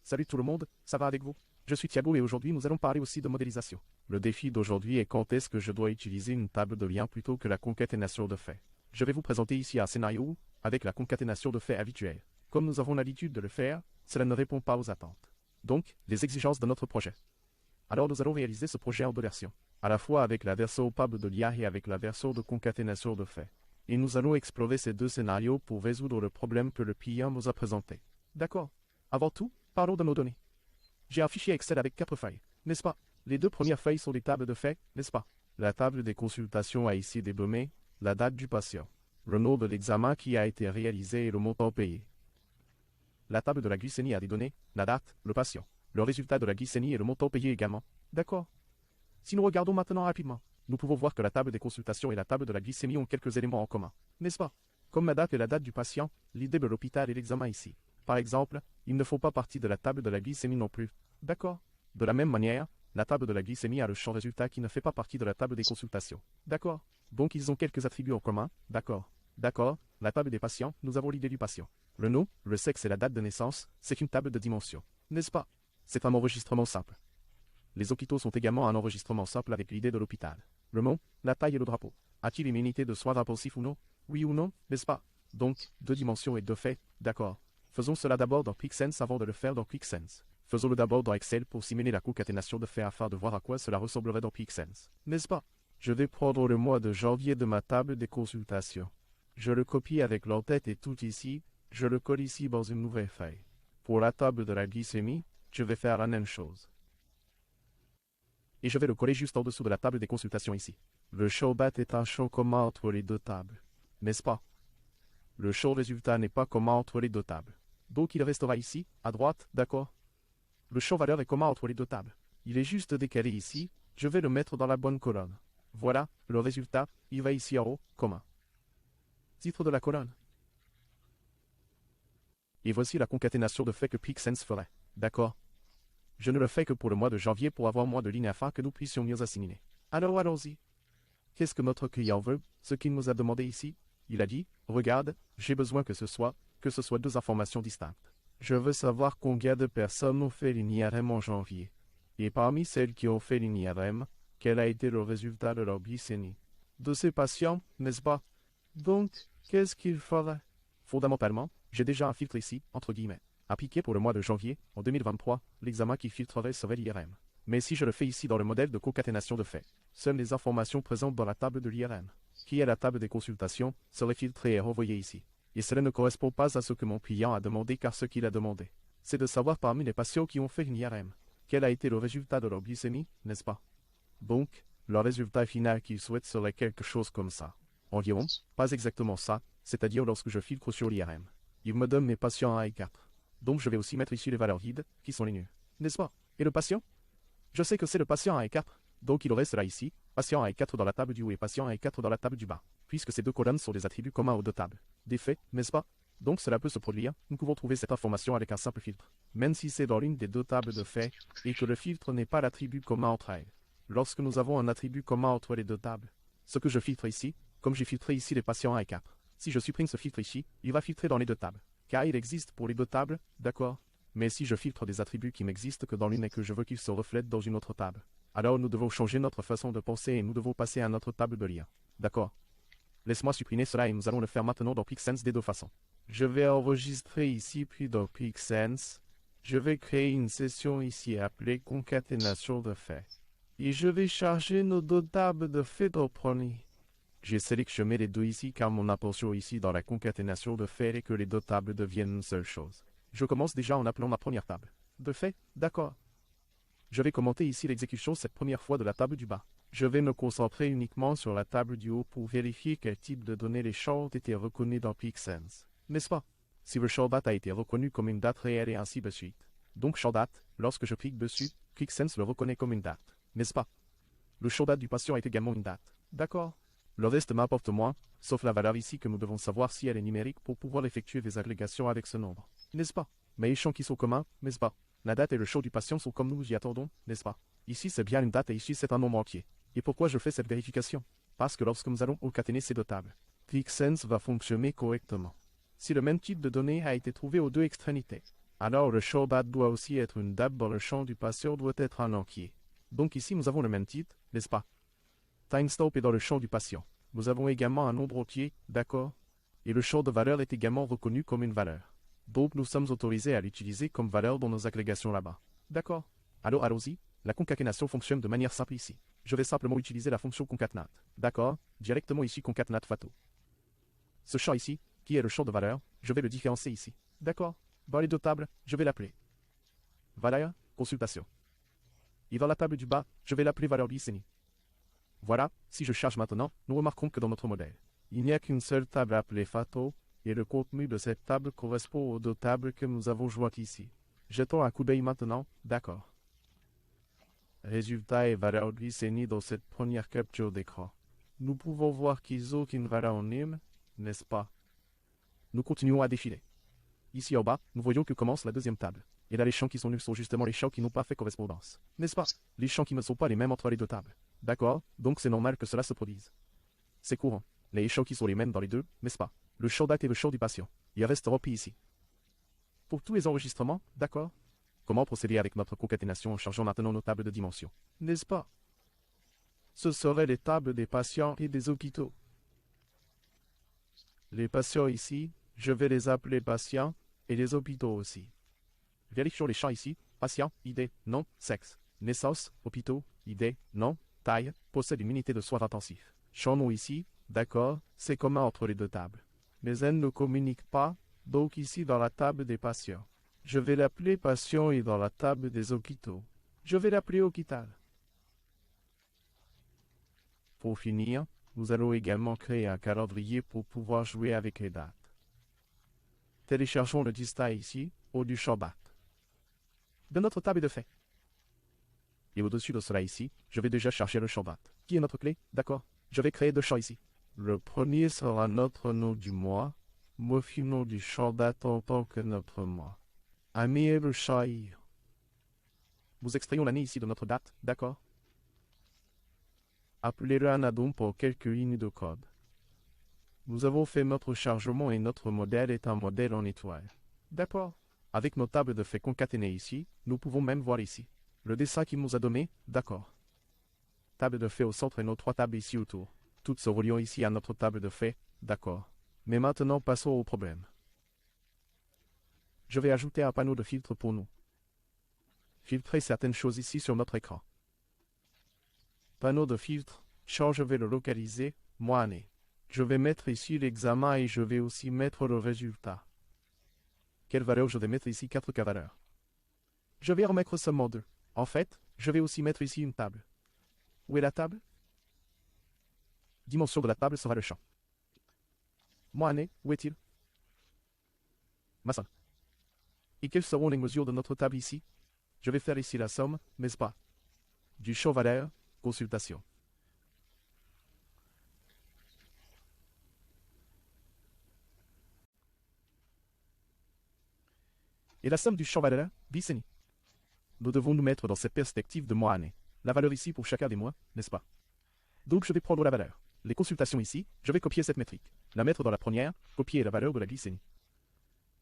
Salut tout le monde, ça va avec vous? Je suis Thiago et aujourd'hui nous allons parler aussi de modélisation. Le défi d'aujourd'hui est quand est-ce que je dois utiliser une table de liens plutôt que la concaténation de faits. Je vais vous présenter ici un scénario avec la concaténation de faits habituelle. Comme nous avons l'habitude de le faire, cela ne répond pas aux attentes. Donc, les exigences de notre projet. Alors nous allons réaliser ce projet en deux versions, à la fois avec la version table de l'IA et avec la version de concaténation de faits. Et nous allons explorer ces deux scénarios pour résoudre le problème que le client nous a présenté. D'accord. Avant tout, parlons de nos données. J'ai un fichier Excel avec 4 feuilles, n'est-ce pas? Les deux premières feuilles sont des tables de faits, n'est-ce pas? La table des consultations a ici des données, la date du patient, le nom de l'examen qui a été réalisé et le montant payé. La table de la glycémie a des données, la date, le patient, le résultat de la glycémie et le montant payé également. D'accord. Si nous regardons maintenant rapidement, nous pouvons voir que la table des consultations et la table de la glycémie ont quelques éléments en commun, n'est-ce pas? Comme la date et la date du patient, l'idée de l'hôpital et l'examen ici. Par exemple, ils ne font pas partie de la table de la glycémie non plus. D'accord. De la même manière, la table de la glycémie a le champ résultat qui ne fait pas partie de la table des consultations. D'accord. Donc ils ont quelques attributs en commun. D'accord. D'accord. La table des patients, nous avons l'idée du patient. Le nom, le sexe et la date de naissance, c'est une table de dimension. N'est-ce pas? C'est un enregistrement simple. Les hôpitaux sont également un enregistrement simple avec l'idée de l'hôpital. Le nom, la taille et le drapeau. A-t-il une unité de soins impulsifs ou non? Oui ou non, n'est-ce pas? Donc, deux dimensions et deux faits, d'accord. Faisons cela d'abord dans QuickSense avant de le faire dans QuickSense. Faisons-le d'abord dans Excel pour simuler la concaténation de faits afin de voir à quoi cela ressemblerait dans QuickSense. N'est-ce pas? Je vais prendre le mois de janvier de ma table des consultations. Je le copie avec l'entête et tout ici, je le colle ici dans une nouvelle feuille. Pour la table de la glycémie, je vais faire la même chose. Et je vais le coller juste en dessous de la table des consultations ici. Le champ bat est un champ commun entre les deux tables. N'est-ce pas? Le champ résultat n'est pas commun entre les deux tables. Donc il restera ici, à droite, d'accord? Le champ valeur est commun entre les deux tables. Il est juste décalé ici, je vais le mettre dans la bonne colonne. Voilà, le résultat, il va ici en haut, commun. Titre de la colonne. Et voici la concaténation de faits que QuickSense ferait. D'accord? Je ne le fais que pour le mois de janvier pour avoir moins de lignes afin que nous puissions mieux assimiler. Alors allons-y. Qu'est-ce que notre client veut, ce qu'il nous a demandé ici? Il a dit, regarde, j'ai besoin que ce soit deux informations distinctes. Je veux savoir combien de personnes ont fait l'INIRM en janvier. Et parmi celles qui ont fait l'INIRM, quel a été le résultat de leur glycémie? De ces patients, n'est-ce pas? Donc, qu'est-ce qu'il faudrait? Fondamentalement, j'ai déjà un filtre ici, entre guillemets. Appliqué pour le mois de janvier, en 2023, l'examen qui filtrerait serait l'IRM. Mais si je le fais ici dans le modèle de concaténation de faits, seules les informations présentes dans la table de l'IRM, qui est la table des consultations, seraient filtrées et renvoyées ici. Et cela ne correspond pas à ce que mon client a demandé car ce qu'il a demandé, c'est de savoir parmi les patients qui ont fait une IRM, quel a été le résultat de leur glycémie, n'est-ce pas? Donc, le résultat final qu'il souhaite serait quelque chose comme ça. Environ, pas exactement ça, c'est-à-dire lorsque je filtre sur l'IRM. Il me donne mes patients 1 et 4. Donc je vais aussi mettre ici les valeurs vides, qui sont les nuls. N'est-ce pas? Et le patient? Je sais que c'est le patient 1 et 4, donc il aurait cela ici, patient 1 et 4 dans la table du haut et patient 1 et 4 dans la table du bas, puisque ces deux colonnes sont des attributs communs aux deux tables. Des faits, n'est-ce pas? Donc cela peut se produire, nous pouvons trouver cette information avec un simple filtre, même si c'est dans l'une des deux tables de faits, et que le filtre n'est pas l'attribut commun entre elles. Lorsque nous avons un attribut commun entre les deux tables, ce que je filtre ici, comme j'ai filtré ici les patients 1 et 4, si je supprime ce filtre ici, il va filtrer dans les deux tables, car il existe pour les deux tables, d'accord? Mais si je filtre des attributs qui n'existent que dans l'une et que je veux qu'ils se reflètent dans une autre table, alors nous devons changer notre façon de penser et nous devons passer à notre table de lien. D'accord? Laisse-moi supprimer cela et nous allons le faire maintenant dans QuickSense des deux façons. Je vais enregistrer ici puis dans QuickSense, je vais créer une session ici appelée concaténation de faits. Et je vais charger nos deux tables de faits dans premier. J'ai sélectionné les deux ici car mon intention ici dans la concaténation de faits est que les deux tables deviennent une seule chose. Je commence déjà en appelant ma première table. De faits, d'accord. Je vais commenter ici l'exécution cette première fois de la table du bas. Je vais me concentrer uniquement sur la table du haut pour vérifier quel type de données les champs ont été reconnus dans QuickSense. N'est-ce pas? Si le champ date a été reconnu comme une date réelle et ainsi de suite. Donc champ date, lorsque je clique dessus, QuickSense le reconnaît comme une date. N'est-ce pas? Le champ date du patient est également une date. D'accord. Le reste m'importe moins, sauf la valeur ici que nous devons savoir si elle est numérique pour pouvoir effectuer des agrégations avec ce nombre. N'est-ce pas? Mais les champs qui sont communs, n'est-ce pas? La date et le champ du patient sont comme nous y attendons, n'est-ce pas? Ici c'est bien une date et ici c'est un nombre entier. Et pourquoi je fais cette vérification? Parce que lorsque nous allons concaténer ces deux tables, QuickSense va fonctionner correctement. Si le même type de données a été trouvé aux deux extrémités, Alors le champ date doit aussi être une date dans le champ du patient doit être un entier. Donc ici nous avons le même titre, n'est-ce pas? Timestamp est dans le champ du patient. Nous avons également un nombre entier, d'accord? Et le champ de valeur est également reconnu comme une valeur. Donc nous sommes autorisés à l'utiliser comme valeur dans nos agrégations là-bas. D'accord? Alors allons-y, la concaténation fonctionne de manière simple ici. Je vais simplement utiliser la fonction concatenate. D'accord? Directement ici concatenate fato. Ce champ ici, qui est le champ de valeur, je vais le différencier ici. D'accord? Dans les deux tables, je vais l'appeler valeur, consultation. Et dans la table du bas, je vais l'appeler valeur glycémie. Voilà, si je charge maintenant, nous remarquons que dans notre modèle, il n'y a qu'une seule table appelée fato, et le contenu de cette table correspond aux deux tables que nous avons jointes ici. Jetons un coup d'œil maintenant, d'accord. Résultat et valeur glycémie dans cette première capture d'écran. Nous pouvons voir qu'ils ont une valeur anonyme, n'est-ce pas? Nous continuons à défiler. Ici en bas, nous voyons que commence la deuxième table. Et là les champs qui sont nuls sont justement les champs qui n'ont pas fait correspondance. N'est-ce pas? Les champs qui ne sont pas les mêmes entre les deux tables. D'accord? Donc c'est normal que cela se produise. C'est courant. Les champs qui sont les mêmes dans les deux, n'est-ce pas? Le champ date et le champ du patient. Il reste repris ici. Pour tous les enregistrements, d'accord? Comment procéder avec notre concaténation en chargeant maintenant nos tables de dimension? N'est-ce pas? Ce seraient les tables des patients et des hôpitaux. Les patients ici, je vais les appeler patients, et les hôpitaux aussi. Vérifions les champs ici, patient, ID, nom, sexe, naissance, hôpitaux, ID, nom, taille, possède une unité de soins intensifs. Champ nom ici, d'accord, c'est commun entre les deux tables. Mais elles ne communiquent pas, donc ici dans la table des patients. Je vais l'appeler patient et dans la table des hôpitaux. Je vais l'appeler hôpital. Pour finir, nous allons également créer un calendrier pour pouvoir jouer avec les dates. Téléchargeons le dista ici, au du champ date. De notre table de fait. Et au-dessus de cela ici, je vais déjà chercher le champ date. Qui est notre clé? D'accord. Je vais créer deux champs ici. Le premier sera notre nom du mois, modifions du champ date en tant que notre mois. Ami et le champ IR. Nous extrayons l'année ici de notre date, d'accord? Appelez-le un addon pour quelques lignes de code. Nous avons fait notre chargement et notre modèle est un modèle en étoile. D'accord. Avec nos tables de fait concaténées ici, nous pouvons même voir ici le dessin qu'il nous a donné, d'accord. Table de fait au centre et nos trois tables ici autour. Toutes se reliant ici à notre table de fait, d'accord. Mais maintenant passons au problème. Je vais ajouter un panneau de filtre pour nous. Filtrer certaines choses ici sur notre écran. Panneau de filtre, champ je vais le localiser, mois année. Je vais mettre ici l'examen et je vais aussi mettre le résultat. Quelle valeur je vais mettre ici? 4 valeurs. Je vais remettre seulement 2. En fait, je vais aussi mettre ici une table. Où est la table? Dimension de la table sera le champ. Mois année, où est-il? Massin. Et quelles seront les mesures de notre table ici? Je vais faire ici la somme, n'est-ce pas? Du champ valeur, consultation. Et la somme du champ valeur, glycémie. Nous devons nous mettre dans cette perspective de mois-année. La valeur ici pour chacun des mois, n'est-ce pas? Donc je vais prendre la valeur. Les consultations ici, je vais copier cette métrique. La mettre dans la première, copier la valeur de la glycémie.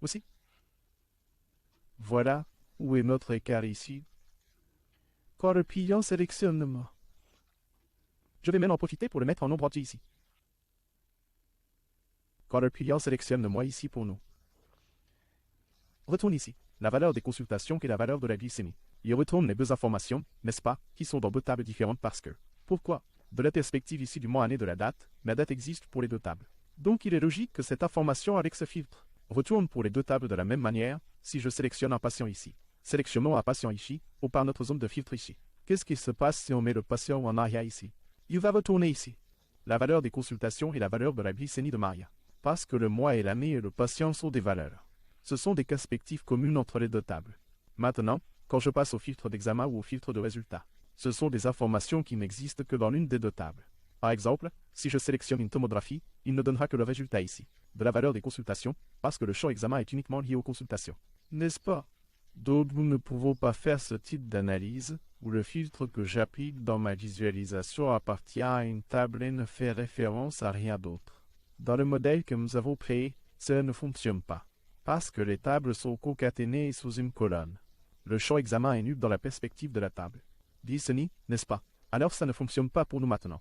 Aussi. Voilà où est notre écart ici. Quand le client sélectionne le mois. Je vais même en profiter pour le mettre en nombre entier ici. Quand le client sélectionne le mois ici pour nous. Retourne ici, la valeur des consultations et la valeur de la glycémie. Il retourne les deux informations, n'est-ce pas, qui sont dans deux tables différentes parce que. Pourquoi? De la perspective ici du mois-année de la date, la date existe pour les deux tables. Donc il est logique que cette information avec ce filtre retourne pour les deux tables de la même manière, si je sélectionne un patient ici. Sélectionnons un patient ici, ou par notre zone de filtre ici. Qu'est-ce qui se passe si on met le patient en arrière ici? Il va retourner ici. La valeur des consultations et la valeur de la glycémie de Maria. Parce que le mois et l'année et le patient sont des valeurs. Ce sont des perspectives communes entre les deux tables. Maintenant, quand je passe au filtre d'examen ou au filtre de résultat, ce sont des informations qui n'existent que dans l'une des deux tables. Par exemple, si je sélectionne une tomographie, il ne donnera que le résultat ici, de la valeur des consultations, parce que le champ examen est uniquement lié aux consultations. N'est-ce pas? Donc nous ne pouvons pas faire ce type d'analyse, où le filtre que j'applique dans ma visualisation appartient à une table et ne fait référence à rien d'autre. Dans le modèle que nous avons créé, cela ne fonctionne pas. Parce que les tables sont concaténées sous une colonne. Le champ examen est nu dans la perspective de la table. Dit Sunny, n'est-ce pas? Alors ça ne fonctionne pas pour nous maintenant.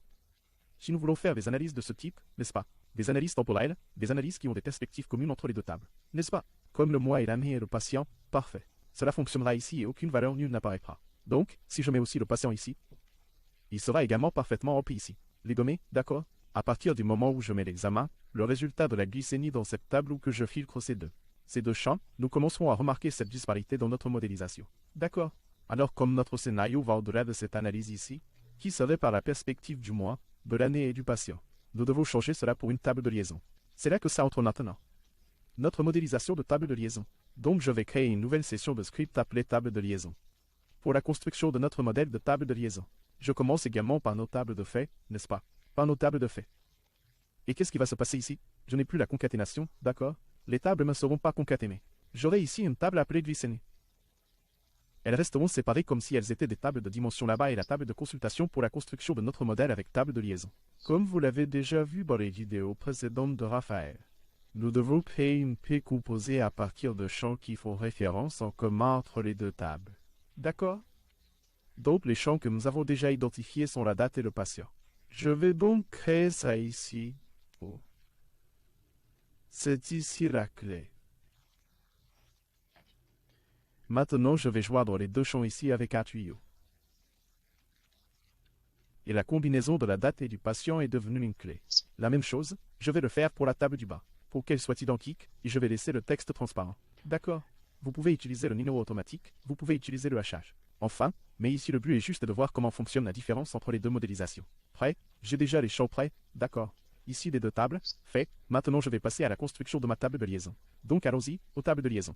Si nous voulons faire des analyses de ce type, n'est-ce pas? Des analyses temporelles, des analyses qui ont des perspectives communes entre les deux tables, n'est-ce pas? Comme le moi et l'ami et le patient, parfait. Cela fonctionnera ici et aucune valeur nulle n'apparaîtra. Donc, si je mets aussi le patient ici, il sera également parfaitement rempli ici. Les données, d'accord? À partir du moment où je mets l'examen, le résultat de la glycémie dans cette table ou que je filtre ces deux champs, nous commencerons à remarquer cette disparité dans notre modélisation. D'accord? Alors comme notre scénario va au-delà de cette analyse ici, qui serait par la perspective du moi, de l'année et du patient, nous devons changer cela pour une table de liaison. C'est là que ça entre maintenant. Notre modélisation de table de liaison. Donc je vais créer une nouvelle session de script appelée table de liaison. Pour la construction de notre modèle de table de liaison, je commence également par nos tables de faits, n'est-ce pas? Par nos tables de faits. Et qu'est-ce qui va se passer ici? Je n'ai plus la concaténation, d'accord? Les tables ne seront pas concaténées. J'aurai ici une table appelée glycémie. Elles resteront séparées comme si elles étaient des tables de dimension là-bas et la table de consultation pour la construction de notre modèle avec table de liaison. Comme vous l'avez déjà vu dans les vidéos précédentes de Raphaël, nous devons créer une paix composée à partir de champs qui font référence en commun entre les deux tables. D'accord? Donc les champs que nous avons déjà identifiés sont la date et le patient. Je vais donc créer ça ici. Oh. C'est ici la clé. Maintenant, je vais joindre les deux champs ici avec un tuyau. Et la combinaison de la date et du patient est devenue une clé. La même chose, je vais le faire pour la table du bas. Pour qu'elle soit identique, et je vais laisser le texte transparent. D'accord? Vous pouvez utiliser le numéro automatique, vous pouvez utiliser le hachage. Enfin, mais ici le but est juste de voir comment fonctionne la différence entre les deux modélisations. Prêt? J'ai déjà les champs prêts, d'accord. Ici les deux tables, fait. Maintenant je vais passer à la construction de ma table de liaison. Donc allons-y, aux tables de liaison.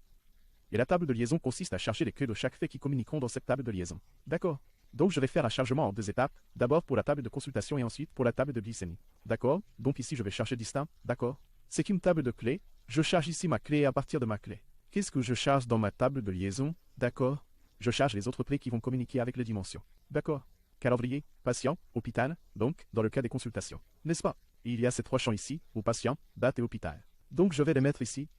Et la table de liaison consiste à charger les clés de chaque fait qui communiqueront dans cette table de liaison. D'accord? Donc je vais faire un chargement en deux étapes, d'abord pour la table de consultation et ensuite pour la table de glycémie. D'accord? Donc ici je vais charger distinct, d'accord? C'est une table de clés, je charge ici ma clé à partir de ma clé. Qu'est-ce que je charge dans ma table de liaison? D'accord? Je charge les autres clés qui vont communiquer avec les dimensions. D'accord? Calendrier, patient, hôpital, donc, dans le cas des consultations. N'est-ce pas? Il y a ces trois champs ici, au patient, date et hôpital. Donc je vais les mettre ici,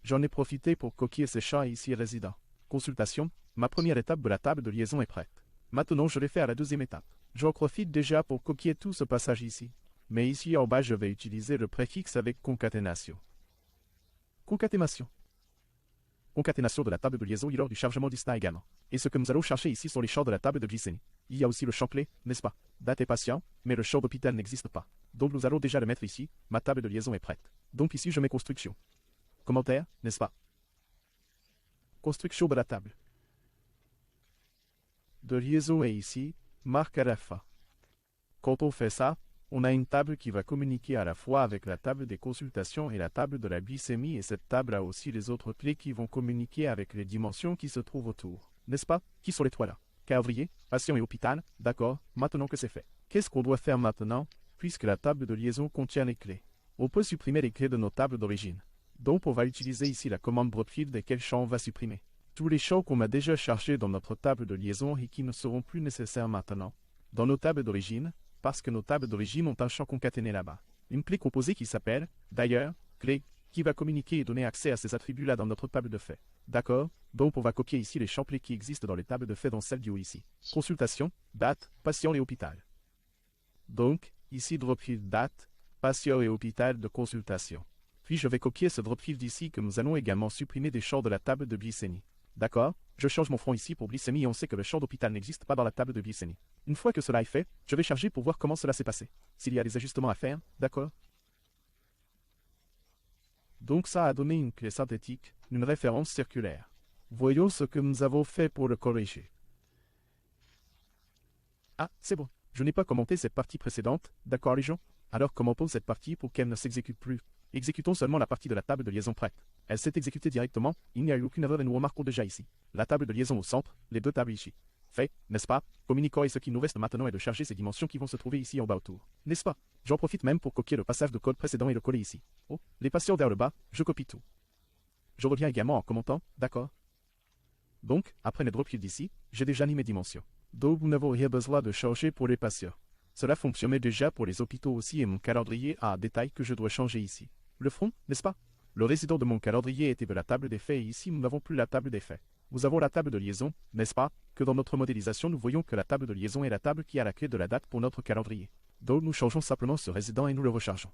J'en ai profité pour copier ces champs ici résidents. Consultation, ma première étape de la table de liaison est prête. Maintenant je vais faire la deuxième étape. J'en profite déjà pour copier tout ce passage ici. Mais ici en bas je vais utiliser le préfixe avec concaténation. Concaténation. Concaténation de la table de liaison et lors du chargement distinct également. Et ce que nous allons chercher ici sont les champs de la table de glycémie. Il y a aussi le champ clé, n'est-ce pas? Date et patient, mais le champ d'hôpital n'existe pas. Donc nous allons déjà le mettre ici, ma table de liaison est prête. Donc ici je mets construction. Commentaire, n'est-ce pas? Construction de la table de liaison est ici, marque à la fin. Quand on fait ça, on a une table qui va communiquer à la fois avec la table des consultations et la table de la glycémie et cette table a aussi les autres clés qui vont communiquer avec les dimensions qui se trouvent autour. N'est-ce pas? Qui sont les trois là? Calendrier, patient et hôpital, d'accord, maintenant que c'est fait. Qu'est-ce qu'on doit faire maintenant, puisque la table de liaison contient les clés? On peut supprimer les clés de nos tables d'origine. Donc on va utiliser ici la commande broadfield et quel champ on va supprimer. Tous les champs qu'on a déjà chargés dans notre table de liaison et qui ne seront plus nécessaires maintenant. Dans nos tables d'origine, parce que nos tables d'origine ont un champ concaténé là-bas. Une clé composée qui s'appelle, d'ailleurs, clé, qui va communiquer et donner accès à ces attributs-là dans notre table de faits. D'accord? Donc on va copier ici les champs clés qui existent dans les tables de faits dans celle du haut ici. Consultation, date, patient et hôpital. Donc, ici dropfield date, patient et hôpital de consultation. Puis je vais copier ce dropfield ici que nous allons également supprimer des champs de la table de glycémie. D'accord? Je change mon front ici pour glycémie et on sait que le champ d'hôpital n'existe pas dans la table de glycémie. Une fois que cela est fait, je vais charger pour voir comment cela s'est passé. S'il y a des ajustements à faire, d'accord? Donc ça a donné une clé synthétique, une référence circulaire. Voyons ce que nous avons fait pour le corriger. Ah, c'est bon. Je n'ai pas commenté cette partie précédente, d'accord les gens? Alors commentons cette partie pour qu'elle ne s'exécute plus. Exécutons seulement la partie de la table de liaison prête. Elle s'est exécutée directement, il n'y a eu aucune erreur et nous remarquons déjà ici. La table de liaison au centre, les deux tables ici. Fait, n'est-ce pas? Communiquant et ce qui nous reste maintenant est de charger ces dimensions qui vont se trouver ici en bas autour. N'est-ce pas? J'en profite même pour copier le passage de code précédent et le coller ici. Oh, les patients vers le bas, je copie tout. Je reviens également en commentant, d'accord? Donc, après mes dropfields d'ici, j'ai déjà mis mes dimensions. Donc nous n'avons rien besoin de changer pour les patients. Cela fonctionnait déjà pour les hôpitaux aussi et mon calendrier a un détail que je dois changer ici. Le front, n'est-ce pas? Le résident de mon calendrier était de la table des faits et ici nous n'avons plus la table des faits. Nous avons la table de liaison, n'est-ce pas, que dans notre modélisation nous voyons que la table de liaison est la table qui a la clé de la date pour notre calendrier. Donc nous changeons simplement ce résident et nous le rechargeons.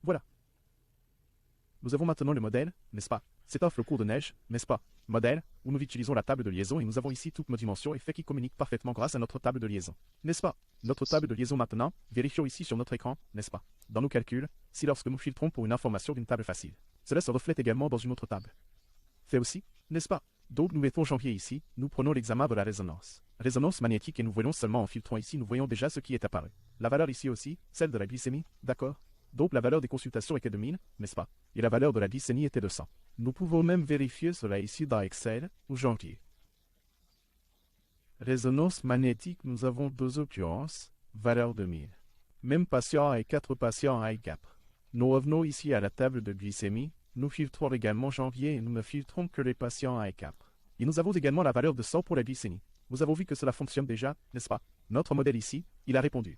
Voilà. Nous avons maintenant le modèle, n'est-ce pas? C'est un flot court de neige, n'est-ce pas? Modèle, où nous utilisons la table de liaison et nous avons ici toutes nos dimensions et faits qui communiquent parfaitement grâce à notre table de liaison. N'est-ce pas? Notre table de liaison maintenant, vérifions ici sur notre écran, n'est-ce pas? Dans nos calculs, si lorsque nous filtrons pour une information d'une table facile, cela se reflète également dans une autre table. Fait aussi, n'est-ce pas? Donc nous mettons janvier ici, nous prenons l'examen de la résonance. Résonance magnétique et nous voyons seulement en filtrant ici, nous voyons déjà ce qui est apparu. La valeur ici aussi, celle de la glycémie, d'accord? Donc la valeur des consultations était de 1000, n'est-ce pas? Et la valeur de la glycémie était de 100. Nous pouvons même vérifier cela ici dans Excel ou janvier. Résonance magnétique, nous avons deux occurrences, valeur de 1000. Même patient et 4 patients à I4. Nous revenons ici à la table de glycémie, nous filtrons également janvier et nous ne filtrons que les patients à I4. Et nous avons également la valeur de 100 pour la glycémie. Vous avez vu que cela fonctionne déjà, n'est-ce pas? Notre modèle ici, il a répondu.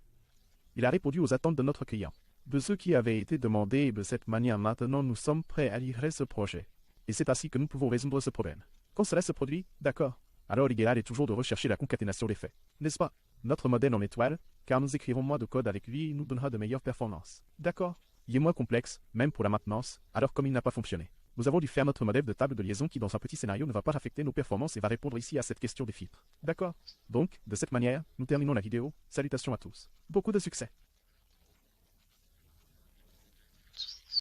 Il a répondu aux attentes de notre client. De ce qui avait été demandé et de cette manière maintenant nous sommes prêts à livrer ce projet. Et c'est ainsi que nous pouvons résoudre ce problème. Quand cela se produit, d'accord. Alors l'idéal est toujours de rechercher la concaténation des faits. N'est-ce pas? Notre modèle en étoile, car nous écrivons moins de code avec lui et il nous donnera de meilleures performances. D'accord. Il est moins complexe, même pour la maintenance, alors comme il n'a pas fonctionné. Nous avons dû faire notre modèle de table de liaison qui dans un petit scénario ne va pas affecter nos performances et va répondre ici à cette question des filtres. D'accord. Donc, de cette manière, nous terminons la vidéo. Salutations à tous. Beaucoup de succès.